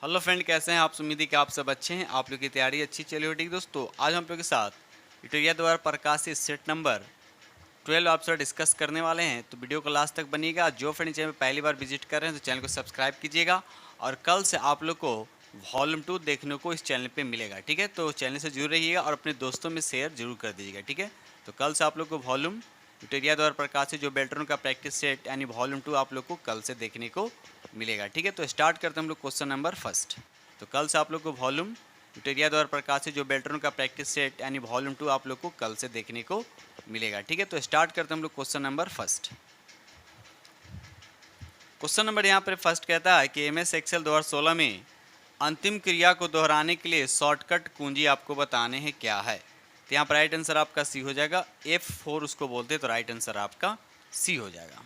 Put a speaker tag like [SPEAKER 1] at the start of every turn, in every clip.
[SPEAKER 1] Hello friend, कैसे हैं आप? उम्मीद है कि आप सब अच्छे हैं। आप लोग की तैयारी अच्छी चली हो। ठीक दोस्तों, आज हम लोग के साथ इटोरिया द्वारा प्रकाशित सेट नंबर 12 आपसे डिस्कस करने वाले हैं। तो वीडियो को लास्ट तक बनिएगा। जो फ्रेंड चैनल पर पहली बार विजिट कर रहे हैं तो चैनल को सब्सक्राइब कीजिएगा और कल से आप लोग को वॉल्यूम 2 देखने को इस चैनल पे मिलेगा। ठीक है, तो चैनल से जुड़ रहिएगा और अपने दोस्तों में शेयर जरूर कर दीजिएगा। ठीक है, तो कल से आप लोग को वॉल्यूम इटोरिया द्वारा प्रकाशित जो बेल्ट्रॉन का प्रैक्टिस सेट यानी वॉल्यूम 2 आप लोग को कल से देखने को मिलेगा। ठीक है, तो स्टार्ट करते हैं हम लोग क्वेश्चन नंबर फर्स्ट। तो कल से आप लोग को वॉल्यूम इटोरिया द्वारा प्रकाशित जो बेल्ट्रॉन का प्रैक्टिस सेट यानी वॉल्यूम 2 आप लोग को कल से देखने को मिलेगा। ठीक है, तो स्टार्ट करते हैं हम लोग question number first. Question number यहाँ पर फर्स्ट कहता है कि एमएस एक्सेल 2016 में अंतिम क्रिया को दोहराने के लिए शॉर्टकट कुंजी आपको बताने हैं क्या है। तो यहाँ पर राइट आंसर आपका सी हो जाएगा। F4 उसको बोलते हैं, तो राइट आंसर आपका सी हो जाएगा।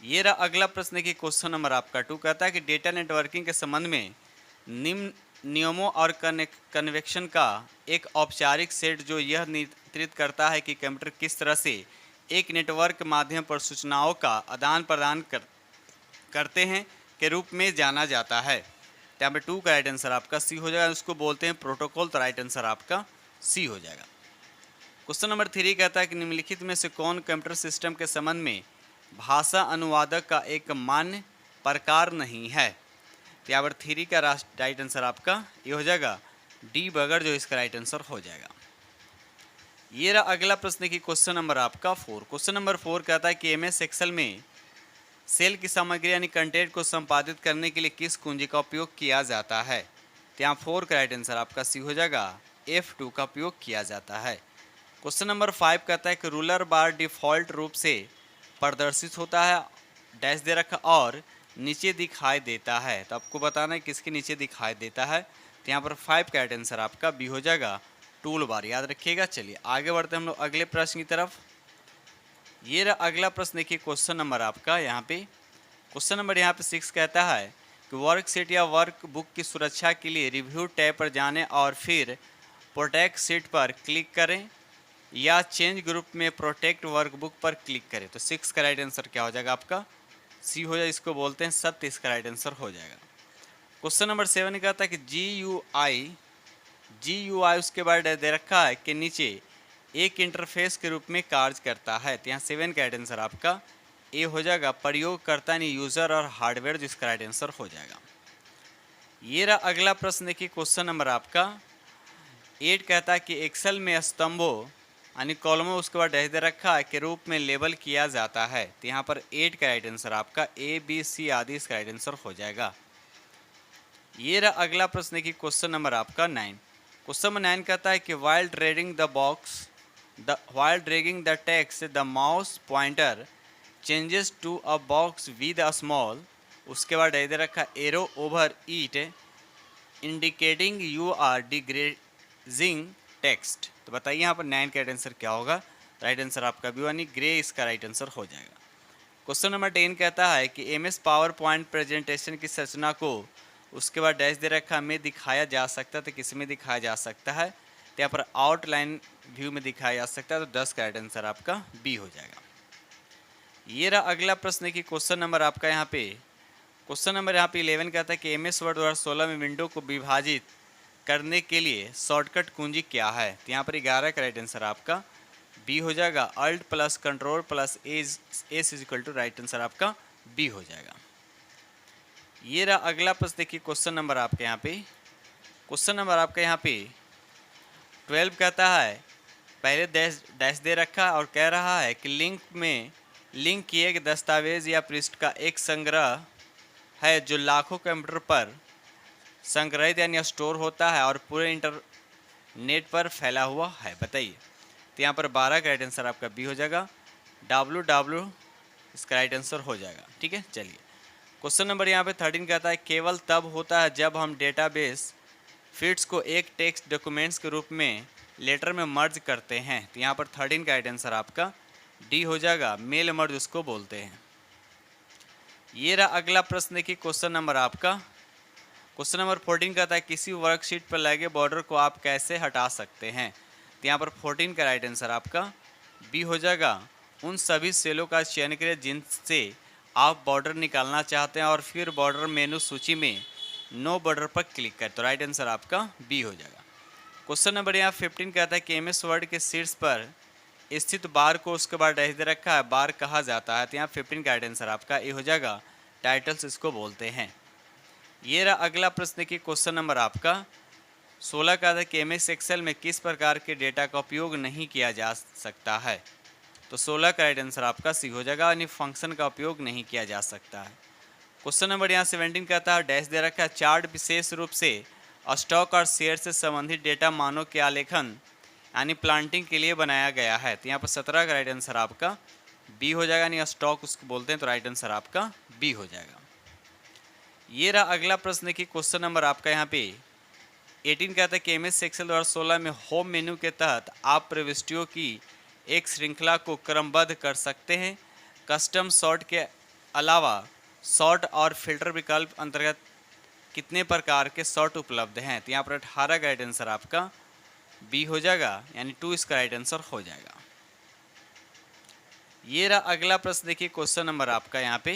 [SPEAKER 1] ये रहा अगला प्रश्न की क्वेश्चन नंबर आपका 2 कहता है कि डेटा नेटवर्किंग के संबंध में निम्न नियमों और कन्वेक्शन का एक औपचारिक सेट जो यह निर्धारित करता है कि कंप्यूटर किस तरह से एक नेटवर्क के माध्यम पर सूचनाओं का आदान प्रदान करते हैं के रूप में जाना जाता है। तो यहाँ पे 2 का राइट आंसर आपका सी हो जाएगा। उसको बोलते हैं प्रोटोकॉल, तो राइट आंसर आपका सी हो जाएगा। क्वेश्चन नंबर 3 कहता है कि निम्नलिखित में से कौन कंप्यूटर सिस्टम के संबंध में भाषा अनुवादक का एक मान्य प्रकार नहीं है। तो यहाँ पर 3 का राइट आंसर आपका ये हो जाएगा डी बगर, जो इसका राइट आंसर हो जाएगा। ये रहा अगला प्रश्न की क्वेश्चन नंबर आपका 4। क्वेश्चन नंबर 4 कहता है कि एमएस एक्सेल में सेल की सामग्री यानी कंटेंट को संपादित करने के लिए किस कुंजी का उपयोग किया जाता है। तो यहाँ 4 का राइट आंसर आपका सी हो जाएगा। F2 का उपयोग किया जाता है। क्वेश्चन नंबर 5 कहता है कि रूलर बार डिफ़ॉल्ट रूप से प्रदर्शित होता है डैश दे रखा और नीचे दिखाई देता है। तो आपको बताना है किसके नीचे दिखाई देता है। तो यहाँ पर 5 का राइट आंसर आपका बी हो जाएगा, टूल बार, याद रखिएगा। चलिए आगे बढ़ते हैं हम लोग अगले प्रश्न की तरफ। ये रहा अगला प्रश्न देखिए क्वेश्चन नंबर आपका यहाँ पे क्वेश्चन नंबर यहाँ पे 6 कहता है कि वर्कशीट या वर्क बुक की सुरक्षा के लिए रिव्यू टैब पर जाने और फिर प्रोटेक्ट शीट पर क्लिक करें या चेंज ग्रुप में प्रोटेक्ट वर्कबुक पर क्लिक करें। तो 6 का राइट आंसर क्या हो जाएगा आपका सी हो जाएगा। इसको बोलते हैं सत्य, इसका राइट आंसर हो जाएगा। क्वेश्चन नंबर 7 कहता है कि GUI उसके बाद दे रखा है कि नीचे एक इंटरफेस के रूप में कार्य करता है। तो यहाँ 7 का राइट आंसर आपका ए हो जाएगा, प्रयोगकर्ता यानी यूज़र और हार्डवेयर, जिसका राइट आंसर हो जाएगा। ये रहा अगला प्रश्न देखिए क्वेश्चन नंबर आपका 8 कहता है कि एक्सेल में स्तंभों यानी कॉलमों उसके बाद डैश दे रखा है के रूप में लेबल किया जाता है। तो यहाँ पर 8 का राइट आंसर आपका ABC आदि इसका राइट आंसर हो जाएगा। ये रहा अगला प्रश्न देखिए क्वेश्चन नंबर आपका 9। क्वेश्चन नंबर 9 कहता है कि while dragging the text the mouse pointer changes to a box with a small उसके बाद दे रखा arrow over it indicating you are decreasing text। तो बताइए यहाँ पर 9 का राइट आंसर क्या होगा। राइट आंसर आपका बी यानी ग्रे, इसका राइट आंसर हो जाएगा। क्वेश्चन नंबर 10 कहता है कि MS पावर पॉइंट प्रेजेंटेशन की संरचना को उसके बाद डैश दे रखा में दिखाया जा सकता है। तो किस में दिखाया जा सकता है। तो यहाँ पर आउटलाइन व्यू में दिखाया जा सकता है। तो 10 का राइट आंसर आपका बी हो जाएगा। ये रहा अगला प्रश्न की क्वेश्चन नंबर आपका यहाँ पे 11 कहता है कि MS वर्ड 2016 में विंडो को विभाजित करने के लिए शॉर्टकट कुंजी क्या है। तो यहाँ पर 11 का राइट आंसर आपका बी हो जाएगा, alt plus control plus S equal to, right answer आपका बी हो जाएगा। ये रहा अगला प्रश्न देखिए क्वेश्चन नंबर आपके यहाँ पे 12 कहता है पहले डैश दे रखा और कह रहा है कि लिंक किए गए दस्तावेज या पृष्ठ का एक संग्रह है जो लाखों कंप्यूटर पर संग्रहित यानी स्टोर होता है और पूरे इंटरनेट पर फैला हुआ है। बताइए। तो यहाँ पर 12 का राइट आंसर आपका बी हो जाएगा, WW इसका राइट आंसर हो जाएगा। ठीक है, चलिए क्वेश्चन नंबर यहाँ पे 13 कहता है केवल तब होता है जब हम डेटाबेस फील्ड्स को एक टेक्स्ट डॉक्यूमेंट्स के रूप में लेटर में मर्ज करते हैं। तो यहाँ पर 13 का राइट आंसर आपका डी हो जाएगा, मेल मर्ज उसको बोलते हैं। ये रहा अगला प्रश्न देखिए क्वेश्चन नंबर 14 कहता है किसी वर्कशीट पर लगे बॉर्डर को आप कैसे हटा सकते हैं। तो यहाँ पर 14 का राइट आंसर आपका बी हो जाएगा, उन सभी सेलों का चयन करें जिनसे आप बॉर्डर निकालना चाहते हैं और फिर बॉर्डर मेनू सूची में नो बॉर्डर पर क्लिक करें, तो राइट आंसर आपका बी हो जाएगा। क्वेश्चन नंबर यहाँ 15 कहता है कि एमएस वर्ड के शीर्ष पर स्थित बार को उसके बाद डैश दे रखा है, बार कहा जाता है, तो यहाँ 15 का राइट आंसर आपका ए हो जाएगा, टाइटल्स इसको बोलते हैं। ये रहा अगला प्रश्न की क्वेश्चन नंबर आपका 16 का था कि एमएस एक्सेल में किस प्रकार के डेटा का उपयोग नहीं किया जा सकता है, तो 16 का राइट आंसर आपका सी हो जाएगा, यानी फंक्शन का उपयोग नहीं किया जा सकता है। क्वेश्चन नंबर यहाँ 17 कहता है डैश दे रखा है, चार्ट विशेष रूप से स्टॉक और शेयर से संबंधित डेटा मानों के आलेखन यानी प्लांटिंग के लिए बनाया गया है, तो यहाँ पर 17 का राइट आंसर आपका बी हो जाएगा, यानी स्टॉक उसको बोलते हैं, तो राइट आंसर आपका बी हो जाएगा। ये रहा अगला प्रश्न की क्वेश्चन नंबर आपका यहाँ पे 18 कहता है कि एमएस एक्सेल 2016 में होम मेन्यू के तहत आप प्रविष्टियों की एक श्रृंखला को क्रमबद्ध कर सकते हैं। कस्टम सॉर्ट के अलावा सॉर्ट और फिल्टर विकल्प अंतर्गत कितने प्रकार के सॉर्ट उपलब्ध हैं, तो यहाँ पर 18 का राइट आंसर आपका बी हो जाएगा, यानी 2 इसका राइट आंसर हो जाएगा। ये रहा अगला प्रश्न देखिए क्वेश्चन नंबर आपका यहाँ पे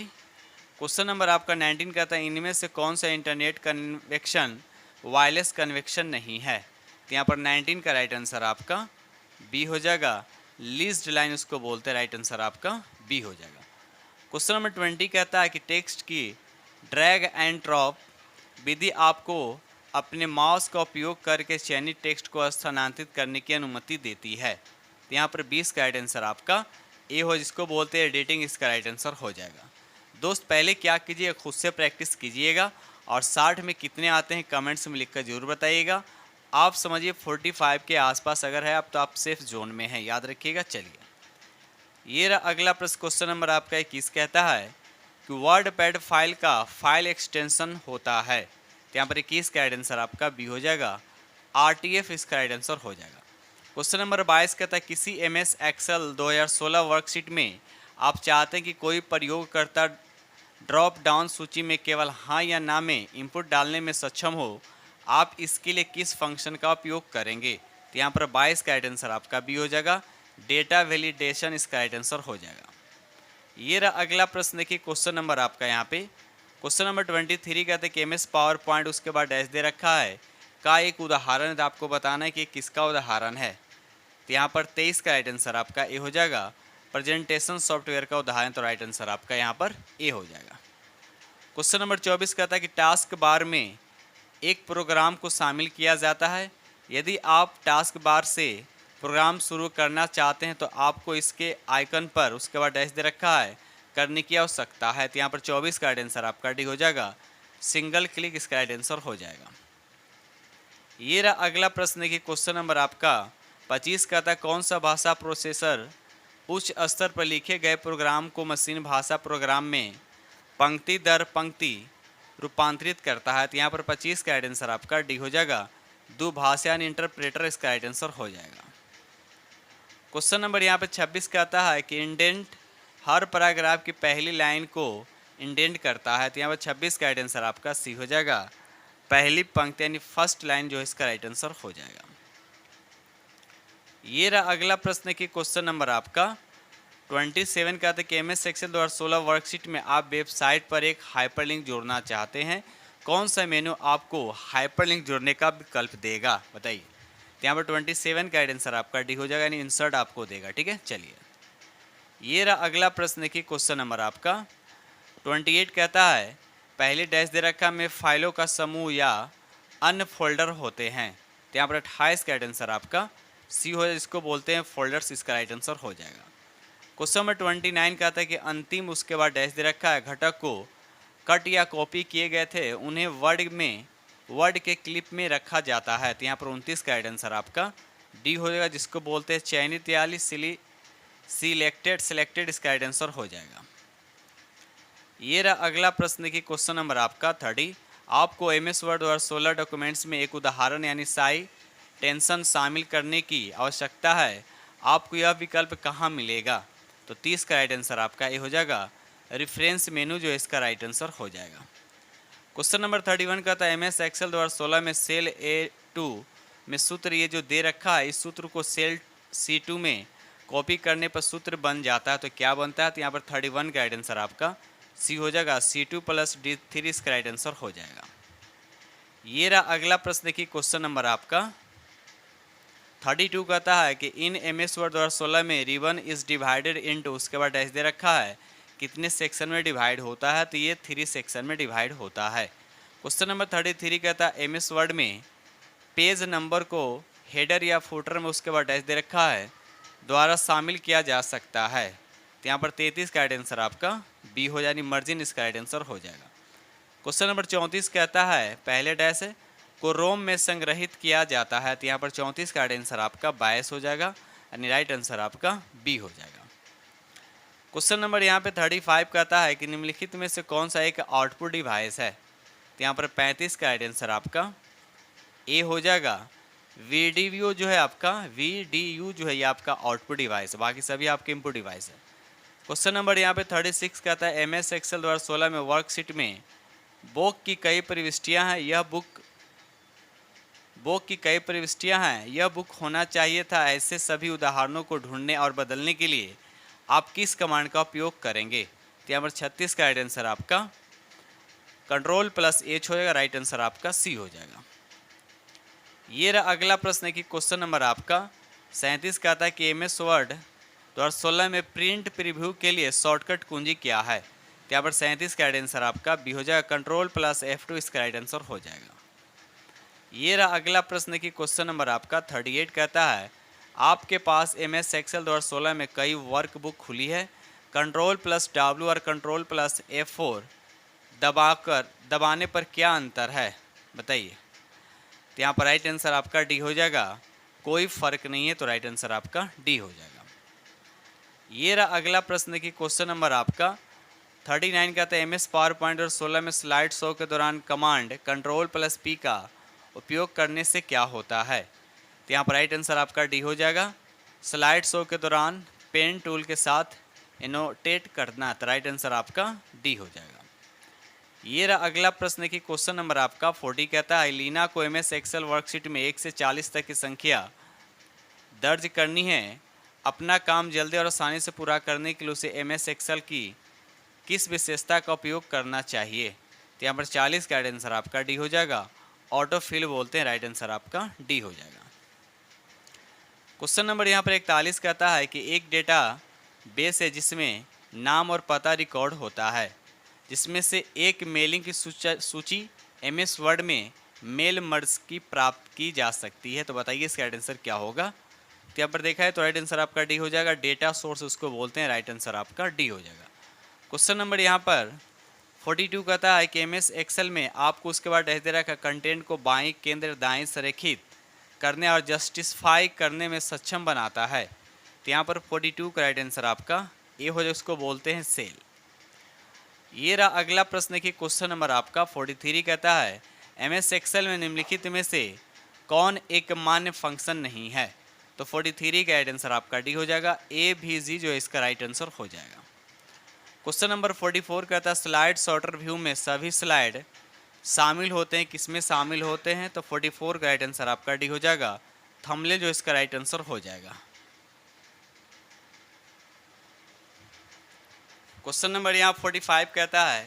[SPEAKER 1] क्वेश्चन नंबर आपका 19 कहता है इनमें से कौन सा इंटरनेट कन्वेक्शन वायरलेस कन्वेक्शन नहीं है, तो यहाँ पर 19 का राइट आंसर आपका बी हो जाएगा, लीज्ड लाइन उसको बोलते हैं, राइट आंसर आपका बी हो जाएगा। क्वेश्चन नंबर 20 कहता है कि टेक्स्ट की ड्रैग एंड ड्रॉप विधि आपको अपने माउस का उपयोग करके चयनित टेक्स्ट को स्थानांतरित करने की अनुमति देती है, तो यहाँ पर 20 का राइट आंसर आपका ए हो, जिसको बोलते हैं एडिटिंग, इसका राइट आंसर हो जाएगा। दोस्त पहले क्या कीजिए, खुद से प्रैक्टिस कीजिएगा और 60 में कितने आते हैं कमेंट्स में लिखकर जरूर बताइएगा। आप समझिए 45 के आसपास अगर है आप तो आप सेफ जोन में हैं, याद रखिएगा। चलिए ये रहा अगला प्रश्न क्वेश्चन नंबर आपका 21 कहता है कि वर्ड पैड फाइल का फाइल एक्सटेंशन होता है, तो यहाँ पर 21 का राइट आंसर आपका बी हो जाएगा, RTF इसका राइट आंसर हो जाएगा। क्वेश्चन नंबर 22 कहता है किसी MS एक्सेल 2016 वर्कशीट में आप चाहते हैं कि कोई प्रयोगकर्ता ड्रॉप डाउन सूची में केवल हाँ या ना में इनपुट डालने में सक्षम हो, आप इसके लिए किस फंक्शन का उपयोग करेंगे, तो यहाँ पर 22 का राइट आंसर आपका बी हो जाएगा, डेटा वैलिडेशन इसका राइट आंसर हो जाएगा। ये रहा अगला प्रश्न देखिए क्वेश्चन नंबर आपका यहाँ पे क्वेश्चन नंबर 23 कहते हैं कि MS पावर पॉइंट उसके बाद डैश दे रखा है का एक उदाहरण आपको बताना है कि किसका उदाहरण है, तो यहाँ पर 23 का राइट आंसर आपका ए हो जाएगा, प्रेजेंटेशन सॉफ्टवेयर का उदाहरण, तो राइट आंसर आपका यहाँ पर ए हो जाएगा। क्वेश्चन नंबर 24 कहता है कि टास्क बार में एक प्रोग्राम को शामिल किया जाता है, यदि आप टास्क बार से प्रोग्राम शुरू करना चाहते हैं तो आपको इसके आइकन पर उसके बाद डैश दे रखा है करने की आवश्यकता है, तो यहाँ पर 24 का राइट आंसर आपका डी हो जाएगा, सिंगल क्लिक इसका राइट आंसर हो जाएगा। ये रहा अगला प्रश्न देखिए क्वेश्चन नंबर आपका 25 कहता है कौन सा भाषा प्रोसेसर उच्च स्तर पर लिखे गए प्रोग्राम को मशीन भाषा प्रोग्राम में पंक्ति दर पंक्ति रूपांतरित करता है, तो यहाँ पर 25 का राइट आंसर आपका डी हो जाएगा, दुभाषा यानी इंटरप्रेटर इसका राइट आंसर हो जाएगा। क्वेश्चन नंबर यहाँ पे 26 कहता है कि इंडेंट हर पैराग्राफ की पहली लाइन को इंडेंट करता है, तो यहाँ पर 26 का राइट आंसर आपका सी हो जाएगा, पहली पंक्ति यानी फर्स्ट लाइन जो है इसका राइट आंसर हो जाएगा। ये रहा अगला प्रश्न की क्वेश्चन नंबर आपका 27 का था कि MS एक्सेल 2016 वर्कशीट में आप वेबसाइट पर एक हाइपरलिंक जोड़ना चाहते हैं, कौन सा मेनू आपको हाइपरलिंक जोड़ने का विकल्प देगा, बताइए, तो यहाँ पर 27 का आंसर आपका डी हो जाएगा, यानी इंसर्ट आपको देगा, ठीक है। चलिए ये रहा अगला प्रश्न की क्वेश्चन नंबर आपका 28 कहता है पहले डैश दे रखा में फाइलों का समूह या अन्य फोल्डर होते हैं, तो यहाँ पर 28 का आंसर आपका सी हो जाए, जिसको बोलते हैं फोल्डर्स, इसका राइट आंसर हो जाएगा। क्वेश्चन नंबर 29 कहता है कि अंतिम उसके बाद डैश दे रखा है घटक को कट या कॉपी किए गए थे उन्हें वर्ड के क्लिप में रखा जाता है, तो यहाँ पर 29 का राइट आंसर आपका डी हो जाएगा, जिसको बोलते हैं चयनित यानी सिलेक्टेड इसका राइट आंसर हो जाएगा। ये रहा अगला प्रश्न की क्वेश्चन नंबर आपका 30 आपको MS वर्ड 2016 डॉक्यूमेंट्स में एक उदाहरण यानी साइटेशन शामिल करने की आवश्यकता है, आपको यह विकल्प कहाँ मिलेगा, तो 30 का राइट आंसर आपका ये हो जाएगा, रेफरेंस मेनू जो इसका राइट आंसर हो जाएगा। क्वेश्चन नंबर 31 का था MS एक्सेल 2016 में सेल A2 में सूत्र ये जो दे रखा है, इस सूत्र को सेल C2 में कॉपी करने पर सूत्र बन जाता है, तो क्या बनता है, तो यहाँ पर 31 का राइट आंसर आपका सी हो जाएगा, C2 + D3 इसका राइट आंसर हो जाएगा। ये रहा अगला प्रश्न, देखिए क्वेश्चन नंबर आपका 32 कहता है कि इन MS वर्ड 2016 में रिबन इज डिवाइडेड इनटू, उसके बाद डैश दे रखा है, कितने सेक्शन में डिवाइड होता है, तो ये 3 सेक्शन में डिवाइड होता है। क्वेश्चन नंबर 33 कहता है MS वर्ड में पेज नंबर को हेडर या फुटर में, उसके बाद डैश दे रखा है, द्वारा शामिल किया जा सकता है। तो यहाँ पर 33 का राइट आंसर आपका बी हो, यानी मार्जिन इसका राइट आंसर हो जाएगा। क्वेश्चन नंबर 34 कहता है पहले डैश को रोम में संग्रहित किया जाता है, तो यहाँ पर 34 का राइट आंसर आपका 22 हो जाएगा, यानी राइट आंसर आपका बी हो जाएगा। क्वेश्चन नंबर यहाँ पे 35 कहता है कि निम्नलिखित में से कौन सा एक आउटपुट डिवाइस है, तो यहाँ पर 35 का राइट आंसर आपका ए हो जाएगा। VDU जो है आपका, VDU जो है ये आपका आउटपुट डिवाइस है, बाकी सभी आपके इनपुट डिवाइस है। क्वेश्चन नंबर यहाँ पे 36 कहता है MS एक्सेल 2016 में वर्कशीट में बोक की कई प्रविष्टियाँ हैं, यह बुक होना चाहिए था। ऐसे सभी उदाहरणों को ढूंढने और बदलने के लिए आप किस कमांड का उपयोग करेंगे, तो यहाँ पर 36 का राइट आंसर आपका Ctrl+H हो जाएगा, राइट आंसर आपका सी हो जाएगा। ये रहा अगला प्रश्न है कि क्वेश्चन नंबर आपका 37 कहता है कि MS वर्ड 2016 में प्रिंट प्रीव्यू के लिए शॉर्टकट कुंजी क्या है, तो यहाँ पर 37 का राइट आंसर आपका बी हो जाएगा, Ctrl+F2 इसका राइट आंसर हो जाएगा। ये रहा अगला प्रश्न कि क्वेश्चन नंबर आपका 38 कहता है आपके पास MS एक्सेल 2016 में कई वर्कबुक खुली है, Ctrl+W और Ctrl+F4 दबाने पर क्या अंतर है, बताइए। तो यहाँ पर राइट आंसर आपका डी हो जाएगा, कोई फर्क नहीं है, तो राइट आंसर आपका डी हो जाएगा। ये रहा अगला प्रश्न कि क्वेश्चन नंबर आपका 39 कहता है MS पावर पॉइंट और 16 में स्लाइड शो के दौरान कमांड Ctrl+P का उपयोग करने से क्या होता है, तो यहाँ पर राइट आंसर आपका डी हो जाएगा। स्लाइड शो के दौरान पेन टूल के साथ एनोटेट करना, तो राइट आंसर आपका डी हो जाएगा। ये रहा अगला प्रश्न कि क्वेश्चन नंबर आपका 40 कहता है लीना को MS एक्सेल वर्कशीट में 1 से 40 तक की संख्या दर्ज करनी है। अपना काम जल्दी और आसानी से पूरा करने के लिए उसे MS एक्सेल की किस विशेषता का उपयोग करना चाहिए, तो यहाँ पर 40 का राइट आंसर आपका डी हो जाएगा। ऑटो फिल बोलते हैं, राइट आंसर आपका डी हो जाएगा। क्वेश्चन नंबर यहाँ पर 41 कहता है कि एक डेटा बेस है जिसमें नाम और पता रिकॉर्ड होता है, जिसमें से एक मेलिंग की सूची MS वर्ड में मेल मर्ज की प्राप्त की जा सकती है, तो बताइए इसका राइट आंसर क्या होगा। तो यहाँ पर देखा है तो राइट आंसर आपका डी हो जाएगा। डेटा सोर्स उसको बोलते हैं, राइट आंसर आपका डी हो जाएगा। क्वेश्चन नंबर यहाँ पर 42 कहता है कि MS एक्सेल में आपको उसके बाद डैश दे रखा कंटेंट को बाईं केंद्र दाएं संरेखित करने और जस्टिफाई करने में सक्षम बनाता है, तो यहाँ पर 42 का राइट आंसर आपका ए हो जाएगा, उसको बोलते हैं सेल। ये रहा अगला प्रश्न कि क्वेश्चन नंबर आपका 43 कहता है MS एक्सेल में निम्नलिखित में से कौन एक मान्य फंक्शन नहीं है, तो 43 का राइट आंसर आपका डी हो जाएगा। AVG जो है इसका राइट आंसर हो जाएगा। क्वेश्चन नंबर 44 कहता है स्लाइड सॉर्टर व्यू में सभी स्लाइड शामिल होते हैं, किसमें शामिल होते हैं, तो 44 का राइट आंसर आपका डी हो जाएगा। थंबनेल जो इसका राइट आंसर हो जाएगा। क्वेश्चन नंबर यहाँ 45 कहता है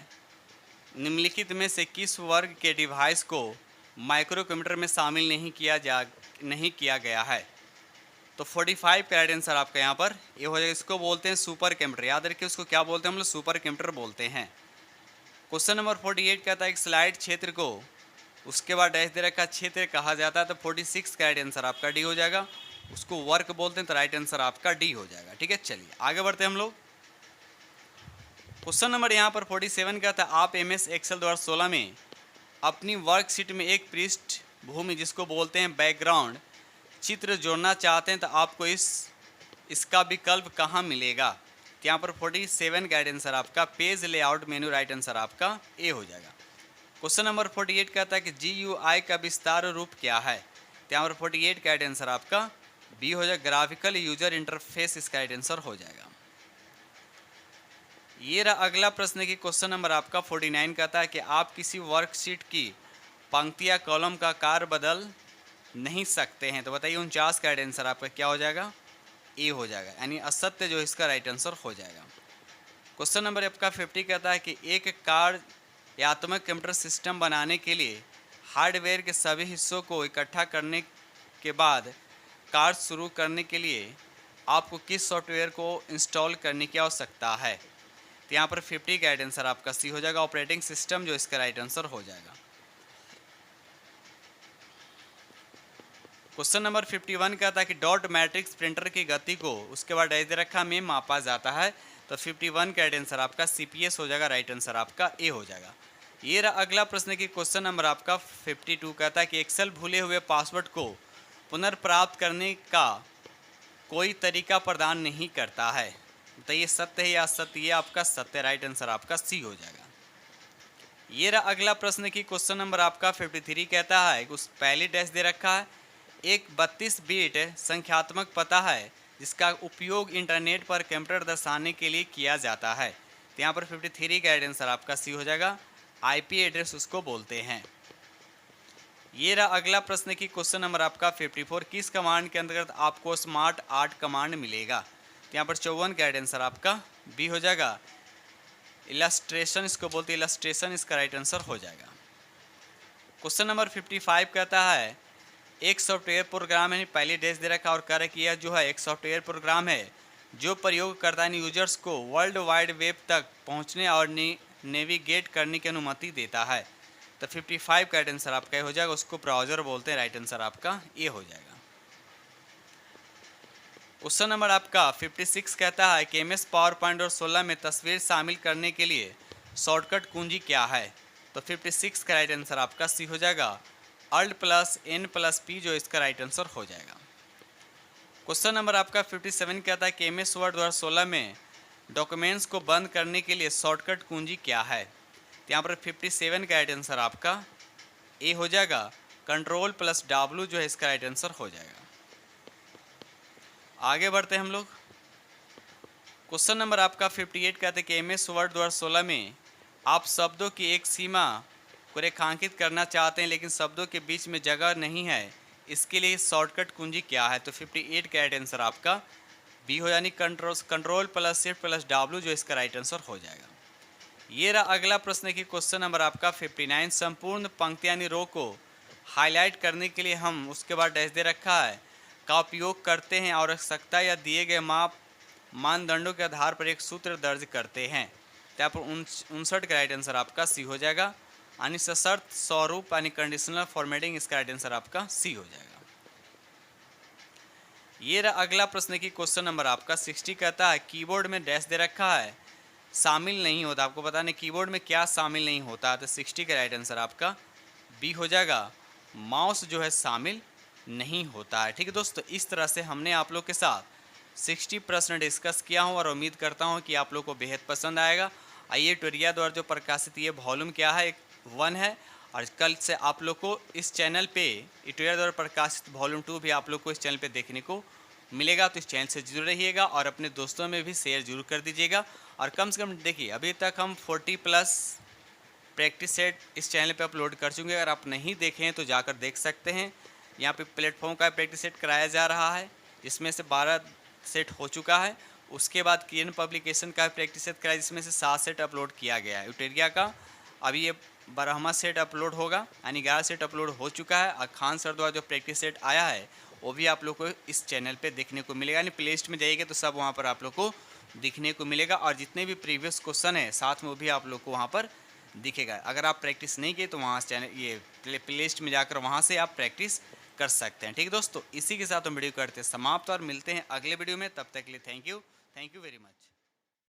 [SPEAKER 1] निम्नलिखित में से किस वर्ग के डिवाइस को माइक्रोकंप्यूटर में शामिल नहीं किया गया है, तो 45 का राइट आंसर आपका यहाँ पर ये हो जाएगा। इसको बोलते हैं सुपर कंप्यूटर, याद रखिए उसको क्या बोलते हैं हम लोग, सुपर कंप्यूटर बोलते हैं। क्वेश्चन नंबर 48 कहता है एक स्लाइड क्षेत्र को उसके बाद डैश दे रखा क्षेत्र कहा जाता है, तो 46 का राइट आंसर आपका डी हो जाएगा। उसको वर्क बोलते हैं, तो राइट आंसर आपका डी हो जाएगा। ठीक है, चलिए आगे बढ़ते हैं हम लोग। क्वेश्चन नंबर यहाँ पर 47 कहता है आप MS एक्सेल 2016 में अपनी वर्कशीट में एक पृष्ठभूमि जिसको बोलते हैं बैकग्राउंड चित्र जोड़ना चाहते हैं, तो आपको इसका विकल्प कहाँ मिलेगा, तो यहाँ पर 47 का राइट आंसर आपका पेज लेआउट मेनू, राइट आंसर आपका ए हो जाएगा। क्वेश्चन नंबर 48 कहता है कि GUI का विस्तार रूप क्या है, तो यहाँ पर 48 का राइट आंसर आपका बी हो जाएगा। ग्राफिकल यूजर इंटरफेस इसका राइट आंसर हो जाएगा। ये रहा अगला प्रश्न कि क्वेश्चन नंबर आपका 49 कहता है कि आप किसी वर्कशीट की पंक्ति या कॉलम का आकार बदल नहीं सकते हैं, तो बताइए 49 का राइट आंसर आपका क्या हो जाएगा, ए हो जाएगा, यानी असत्य जो इसका राइट आंसर हो जाएगा। क्वेश्चन नंबर आपका 50 कहता है कि एक कार्यात्मक कंप्यूटर सिस्टम बनाने के लिए हार्डवेयर के सभी हिस्सों को इकट्ठा करने के बाद कार्य शुरू करने के लिए आपको किस सॉफ्टवेयर को इंस्टॉल करने की आवश्यकता है? तो यहाँ पर 50 का राइट आंसर आपका सी हो जाएगा, ऑपरेटिंग सिस्टम जो इसका राइट आंसर हो जाएगा। क्वेश्चन नंबर 51 कहता है कि डॉट मैट्रिक्स प्रिंटर की गति को उसके बाद डैश दे रखा में मापा जाता है। तो 51 का राइट आंसर आपका CPS हो जाएगा, राइट आंसर आपका ए हो जाएगा। ये रहा अगला प्रश्न की क्वेश्चन नंबर आपका 52 कहता है कि एक्सेल भूले हुए पासवर्ड को पुनर्प्राप्त करने का कोई तरीका प्रदान नहीं करता है। तो ये सत्य है या असत्य? ये आपका सत्य, राइट आंसर आपका सी हो जाएगा। ये रहा अगला प्रश्न की क्वेश्चन नंबर आपका 53 कहता है कि उस पहली डैश दे रखा है, एक 32 बिट संख्यात्मक पता है जिसका उपयोग इंटरनेट पर कंप्यूटर दर्शाने के लिए किया जाता है। तो यहाँ पर 53 का राइट आंसर आपका सी हो जाएगा, IP एड्रेस उसको बोलते हैं। ये रहा अगला प्रश्न की क्वेश्चन नंबर आपका 54, किस कमांड के अंतर्गत आपको स्मार्ट आर्ट कमांड मिलेगा? तो यहाँ पर 54 का राइट आंसर आपका बी हो जाएगा, इलस्ट्रेशन इसको बोलते हैं, इलस्ट्रेशन इसका राइट आंसर हो जाएगा। क्वेश्चन नंबर 55 कहता है एक सॉफ्टवेयर प्रोग्राम है, पहले डैश दे रखा और कार्य किया जो है एक सॉफ्टवेयर प्रोग्राम है जो प्रयोगकर्ता यूजर्स को वर्ल्ड वाइड वेब तक पहुंचने और नेविगेट करने की अनुमति देता है। तो 55 का राइट आंसर आपका हो जाएगा, उसको ब्राउज़र बोलते हैं, राइट आंसर आपका ये हो जाएगा। क्वेश्चन नंबर आपका 56 कहता है कि MS पावर पॉइंट और 16 में तस्वीर शामिल करने के लिए शॉर्टकट कुंजी क्या है? तो 56 का राइट आंसर आपका सी हो जाएगा, Alt+N+P जो इसका राइट आंसर हो जाएगा। क्वेश्चन नंबर आपका 57 कहता है कि MS वर्ड 2016 में डॉक्यूमेंट्स को बंद करने के लिए शॉर्टकट कुंजी क्या है? तो यहाँ पर 57 का राइट आंसर आपका ए हो जाएगा, Ctrl+W जो है इसका राइट आंसर हो जाएगा। आगे बढ़ते हैं हम लोग। क्वेश्चन नंबर आपका 58 कहते हैं कि MS वर्ड 2016 में आप शब्दों की एक सीमा को रेखांकित करना चाहते हैं लेकिन शब्दों के बीच में जगह नहीं है, इसके लिए शॉर्टकट कुंजी क्या है? तो 58 का राइट आंसर आपका बी हो, यानी Ctrl+Shift+W जो इसका राइट आंसर हो जाएगा। ये रहा अगला प्रश्न की क्वेश्चन नंबर आपका 59, संपूर्ण पंक्ति यानी रो को हाईलाइट करने के लिए हम उसके बाद डैश दे रखा है का उपयोग करते हैं और आवश्यकता या दिए गए मानदंडों के आधार पर एक सूत्र दर्ज करते हैं। तो यहाँ पर 59 का राइट आंसर आपका सी हो जाएगा, यानी सशर्त स्वरूप यानी कंडीशनल फॉर्मेटिंग इसका राइट आंसर आपका सी हो जाएगा। ये रहा अगला प्रश्न की क्वेश्चन नंबर आपका 60 कहता है कीबोर्ड में डैश दे रखा है शामिल नहीं होता। आपको पता नहीं कीबोर्ड में क्या शामिल नहीं होता, तो 60 का राइट आंसर आपका बी हो जाएगा, माउस जो है शामिल नहीं होता है। ठीक है दोस्तों, इस तरह से हमने आप लोग के साथ 60 प्रश्न डिस्कस किया हूँ और उम्मीद करता हूँ कि आप लोग को बेहद पसंद आएगा। आइए ट्यूटोरियल द्वारा जो प्रकाशित ये वॉल्यूम क्या है, 1 है, और कल से आप लोग को इस चैनल पे ट्यूटोरियल द्वारा प्रकाशित वॉल्यूम 2 भी आप लोग को इस चैनल पे देखने को मिलेगा। तो इस चैनल से जुड़े रहिएगा और अपने दोस्तों में भी शेयर जरूर कर दीजिएगा। और कम से कम देखिए, अभी तक हम 40+ प्रैक्टिस सेट इस चैनल पे अपलोड कर चुके हैं। अगर आप नहीं देखे हैं तो जाकर देख सकते हैं। यहाँ पे प्लेटफॉर्म का प्रैक्टिस सेट कराया जा रहा है, जिसमें से 12 सेट हो चुका है। उसके बाद किरण पब्लिकेशन का प्रैक्टिस सेट कराया, जिसमें से 7 सेट अपलोड किया गया है। यूटेरिया का अभी ये 12वां सेट अपलोड होगा, यानी 11 सेट अपलोड हो चुका है। और खान सर द्वारा जो प्रैक्टिस सेट आया है वो भी आप लोग को इस चैनल पे देखने को मिलेगा, यानी प्ले लिस्ट में जाइएगा तो सब वहाँ पर आप लोग को दिखने को मिलेगा। और जितने भी प्रीवियस क्वेश्चन है साथ में वो भी आप लोग को वहाँ पर दिखेगा। अगर आप प्रैक्टिस नहीं किए तो वहाँ चैनल ये प्ले लिस्ट में जाकर वहाँ से आप प्रैक्टिस कर सकते हैं। ठीक है दोस्तों, इसी के साथ हम वीडियो करते हैं समाप्त और मिलते हैं अगले वीडियो में। तब तक के लिए थैंक यू वेरी मच।